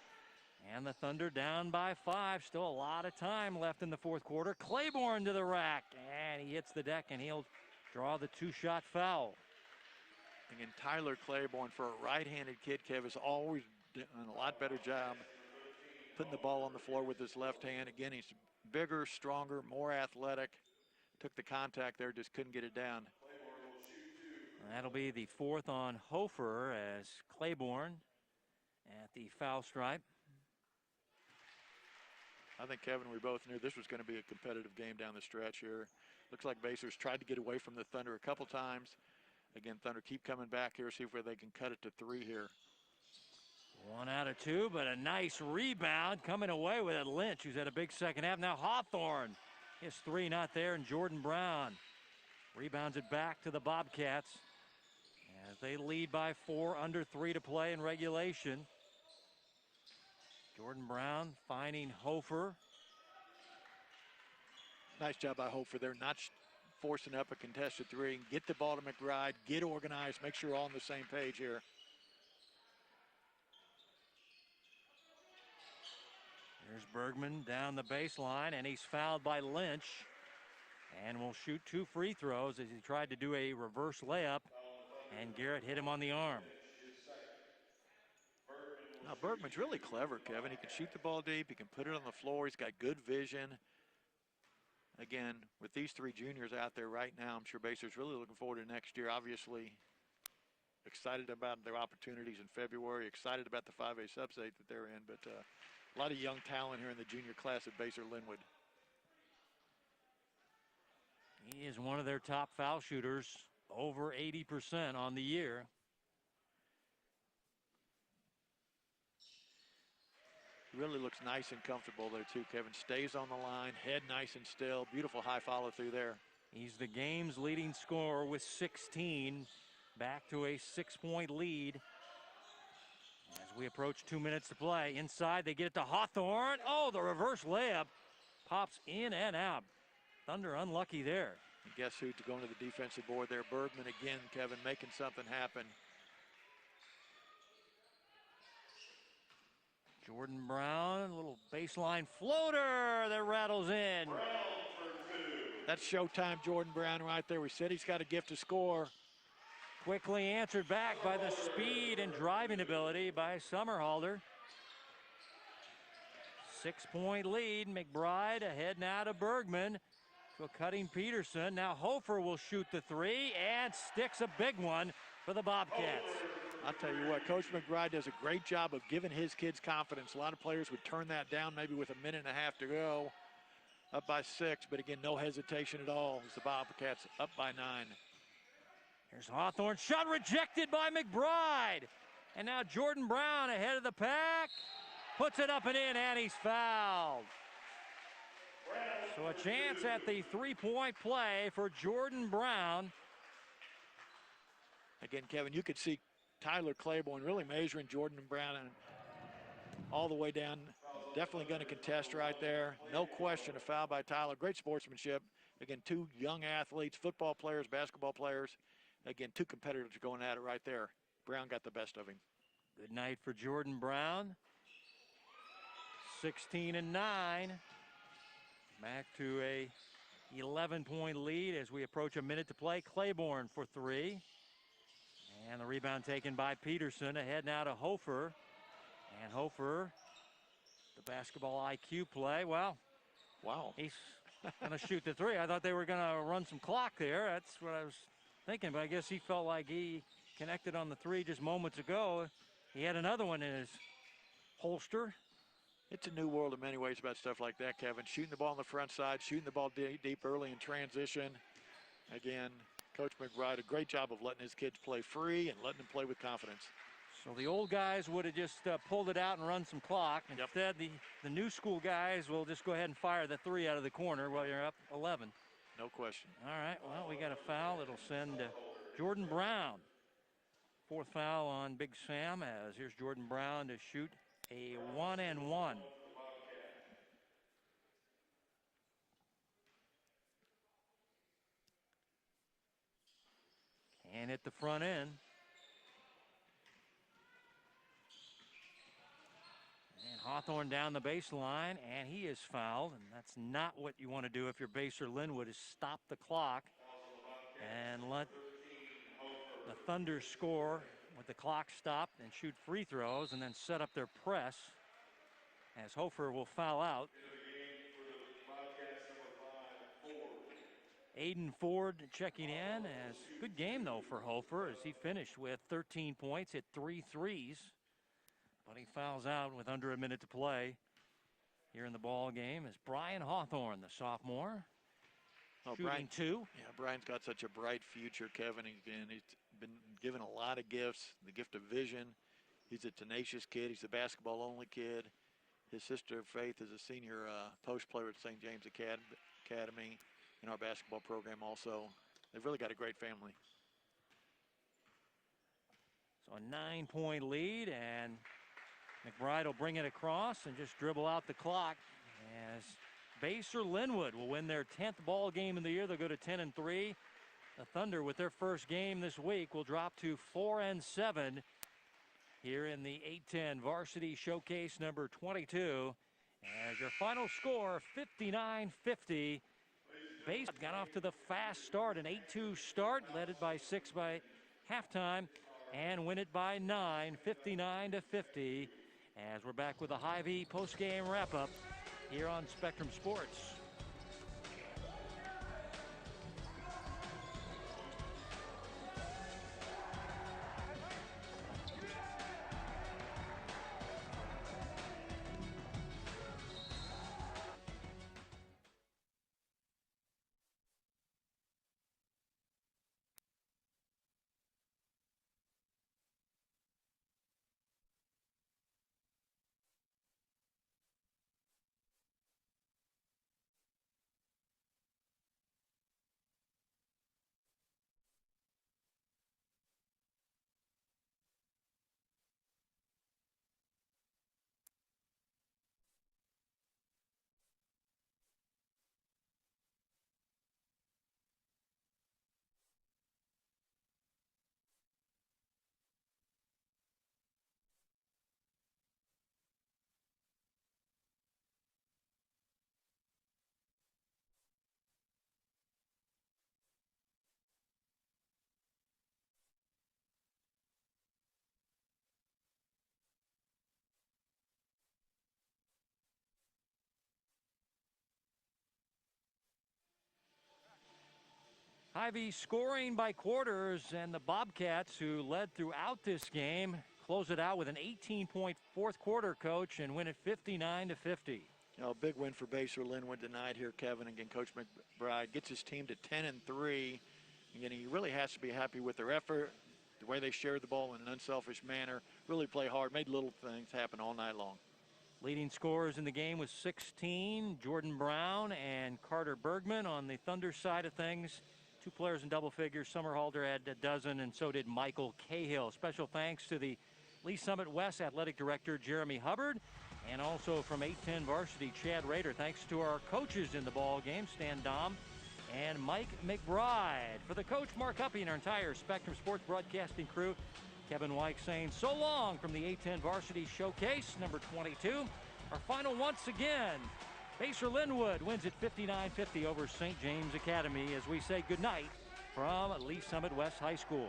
And the Thunder down by 5. Still a lot of time left in the 4th quarter. Claiborne to the rack, and he hits the deck, and he'll draw the 2-shot foul. Again, Tyler Claiborne, for a right-handed kid, Kev, has always done a lot better job putting the ball on the floor with his left hand. Again, he's bigger, stronger, more athletic. Took the contact there, just couldn't get it down. And that'll be the 4th on Hofer as Claiborne at the foul stripe. I think, Kevin, we both knew this was going to be a competitive game down the stretch here. Looks like Baser's tried to get away from the Thunder a couple times. Again, Thunder keep coming back here, see where they can cut it to 3 here. 1 out of 2, but a nice rebound coming away with it. Lynch, who's had a big second half. Now Hawthorne, his 3 not there, and Jordan Brown rebounds it back to the Bobcats as they lead by 4, under 3 to play in regulation. Jordan Brown finding Hofer. Nice job by Hofer there, not forcing up a contested 3. Get the ball to McBride, get organized, make sure we're all on the same page here. Here's Bergman down the baseline, and he's fouled by Lynch. And will shoot 2 free throws as he tried to do a reverse layup, and Garrett hit him on the arm. Now Bergman's really clever, Kevin. He can shoot the ball deep, he can put it on the floor, he's got good vision. Again, with these 3 juniors out there right now, I'm sure Baser's really looking forward to next year. Obviously, excited about their opportunities in February, excited about the 5A sub-state that they're in, but a lot of young talent here in the junior class at Basehor-Linwood. He is one of their top foul shooters, over 80% on the year. Really looks nice and comfortable there too, Kevin. Stays on the line, head nice and still. Beautiful high follow through there. He's the game's leading scorer with 16, back to a 6-point lead. As we approach 2 minutes to play, inside they get it to Hawthorne. Oh, the reverse layup pops in and out. Thunder unlucky there. And guess who's going to the defensive board there? Bergman again, Kevin, making something happen. Jordan Brown, a little baseline floater that rattles in. That's Showtime Jordan Brown right there. We said he's got a gift to score. Quickly answered back by the speed and driving ability by Summerhalder. 6-point lead. McBride ahead now to Bergman. To a cutting Peterson. Now Hofer will shoot the 3 and sticks a big one for the Bobcats. I'll tell you what, Coach McBride does a great job of giving his kids confidence. A lot of players would turn that down maybe with a minute and a half to go. Up by 6, but again, no hesitation at all as the Bobcats up by 9. Here's Hawthorne, shot rejected by McBride. And now Jordan Brown ahead of the pack. Puts it up and in, and he's fouled. So a chance at the 3-point play for Jordan Brown. Again, Kevin, you could see Tyler Claiborne really measuring Jordan Brown all the way down. Definitely going to contest right there. No question, a foul by Tyler. Great sportsmanship. Again, 2 young athletes, football players, basketball players. Again, 2 competitors going at it right there. Brown got the best of him. Good night for Jordan Brown. 16 and 9. Back to a 11-point lead as we approach a minute to play. Claiborne for 3. And the rebound taken by Peterson. Ahead now to Hofer. And Hofer, the basketball IQ play. Well, wow. He's going to shoot the 3. I thought they were going to run some clock there. That's what I was thinking. But I guess he felt like he connected on the 3 just moments ago. He had another one in his holster. It's a new world in many ways about stuff like that, Kevin. Shooting the ball on the front side, shooting the ball deep early in transition. Again, Coach McBride, a great job of letting his kids play free and letting them play with confidence. So the old guys would have just pulled it out and run some clock. Instead, the new school guys will just go ahead and fire the 3 out of the corner while you're up 11. No question. All right, well, we got a foul. It'll send Jordan Brown. 4th foul on Big Sam, as here's Jordan Brown to shoot a 1-and-1. And hit the front end. And Hawthorne down the baseline, and he is fouled. And that's not what you want to do if you're Basehor-Linwood, is stop the clock and let the Thunder score with the clock stopped and shoot free throws and then set up their press as Hofer will foul out. Aiden Ford checking in. As good game though for Hofer as he finished with 13 points, hit 3 threes, but he fouls out with under a minute to play. Here in the ball game is Brian Hawthorne, the sophomore, shooting Brian, 2. Yeah, Brian's got such a bright future, Kevin. Again, he's been given a lot of gifts, the gift of vision. He's a tenacious kid. He's a basketball-only kid. His sister Faith is a senior post player at St. James Academy in our basketball program also. They've really got a great family. So a 9-point lead, and McBride will bring it across and just dribble out the clock as Basehor-Linwood will win their 10th ball game of the year. They'll go to 10-3. The Thunder, with their first game this week, will drop to 4-7 here in the 8-10 Varsity Showcase number 22. As your final score, 59-50. Base got off to the fast start, an 8-2 start, led it by 6 by halftime, and win it by 9, 59-50. As we're back with a Hy-Vee post-game wrap-up here on Spectrum Sports. Hy-Vee scoring by quarters, and the Bobcats, who led throughout this game, close it out with an 18-point fourth quarter, Coach, and win it 59-50. You know, a big win for Basehor-Linwood tonight here, Kevin. Again, Coach McBride gets his team to 10-3. Again, he really has to be happy with their effort, the way they shared the ball in an unselfish manner, really play hard, made little things happen all night long. Leading scorers in the game was 16, Jordan Brown and Carter Bergman. On the Thunder side of things, 2 players in double figures. Summerhalder had a dozen, and so did Michael Cahill. Special thanks to the Lee Summit West Athletic Director Jeremy Hubbard, and also from 8-10 Varsity Chad Rader. Thanks to our coaches in the ball game, Stan Dom and Mike McBride. For the coach, Mark Uppy, and our entire Spectrum Sports broadcasting crew, Kevin White saying so long from the 8-10 Varsity Showcase number 22. Our final once again, Basehor-Linwood wins it 59-50 over St. James Academy as we say goodnight from Lee Summit West High School.